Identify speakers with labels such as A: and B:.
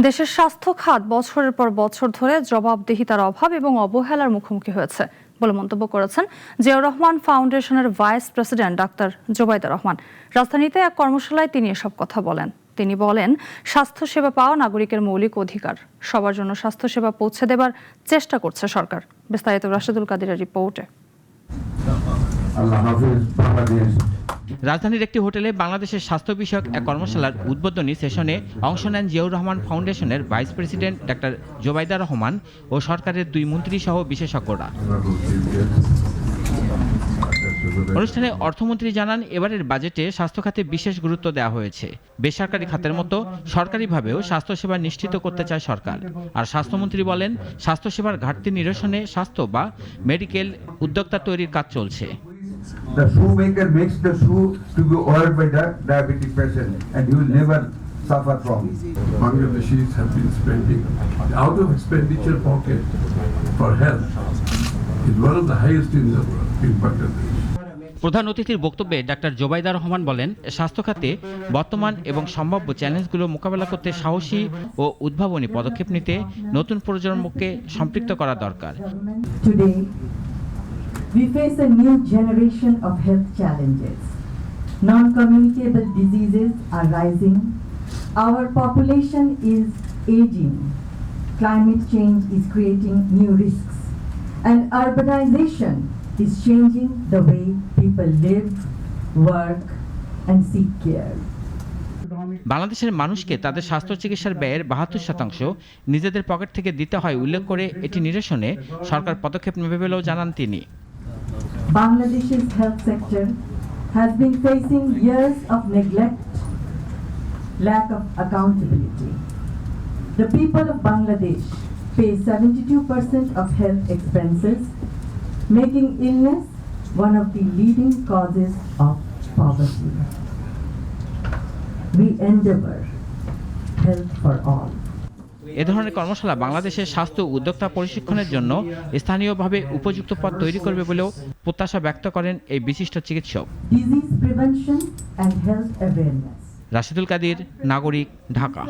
A: দেশের স্বাস্থ্য খাত বছরের পর বছর ধরে জবাবদিহিতার অভাব এবং অবহেলার মুখোমুখি হয়েছে বলে মন্তব্য করেছেন জিয়াউর রহমান ফাউন্ডেশনের ভাইস প্রেসিডেন্ট ডাক্তার জোবাইদা রহমান। রাজধানীতে এক কর্মশালায় তিনি এসব কথা বলেন। তিনি বলেন, স্বাস্থ্যসেবা পাওয়া নাগরিকের মৌলিক অধিকার। সবার জন্য স্বাস্থ্যসেবা পৌঁছে দেবার চেষ্টা করছে সরকার। বিস্তারিত রাশেদুল কাদিরের রিপোর্টে।
B: রাজধানীর একটি হোটেলে বাংলাদেশের স্বাস্থ্য বিষয়ক এক কর্মশালার উদ্বোধনী সেশনে অংশ নেন জিয়াউর রহমান ফাউন্ডেশনের ভাইস প্রেসিডেন্ট ডাক্তার জোবাইদা রহমান ও সরকারের 2 মন্ত্রী সহ বিশেষজ্ঞরা। অনুষ্ঠানে অর্থমন্ত্রী জানান, এবারের বাজেটে স্বাস্থ্য খাতে বিশেষ গুরুত্ব দেওয়া হয়েছে। বেসরকারি খাতের মতো সরকারিভাবেও স্বাস্থ্যসেবা নিশ্চিত করতে চায় সরকার। আর স্বাস্থ্যমন্ত্রী বলেন, স্বাস্থ্যসেবার ঘাটতি নিরসনে স্বাস্থ্য বা মেডিকেল উদ্যোক্তা তৈরির কাজ চলছে।
C: The shoemaker makes the shoe to be ordered by the diabetic patient, and he will never suffer from it.
D: Bangladeshis have been spending out of expenditure pocket for health is one of the highest in the world in Bangladesh.
B: প্রধান অতিথির বক্তব্যে doctor Zobaida Rahman বলেন, স্বাস্থ্য খাতে বর্তমান এবং সম্ভাব্য চ্যালেঞ্জগুলো মোকাবেলা করতে সাহসী ও উদ্ভাবনী পদক্ষেপ নিতে নতুন প্রজন্মকে সম্পৃক্ত করা দরকার।
E: We face a new generation of health challenges. Non-communicable diseases are rising. Our population is aging. Climate change is creating new risks. And urbanization is changing the way people live, work, and seek care.
B: বাংলাদেশের মানুষকে তাদের স্বাস্থ্য চিকিৎসার ব্যয়ের 72% নিজেদের pocket থেকে দিতে হয় উল্লেখ করে এটি নিরসনে সরকার পদক্ষেপ নেবে বলেও জানান তিনি।
E: Bangladesh's health sector has been facing years of neglect, lack of accountability. The people of Bangladesh pay 72% of health expenses, making illness one of the leading causes of poverty. We endeavor health for all.
B: এ ধরনের কর্মশালা বাংলাদেশের স্বাস্থ্য উদ্যোক্তা প্রশিক্ষণের জন্য স্থানীয়ভাবে উপযুক্ত পথ তৈরি করবে বলেও প্রত্যাশা ব্যক্ত করেন এই বিশিষ্ট চিকিৎসক।
E: রাশেদুল
B: কাদির, নাগরিক, ঢাকা।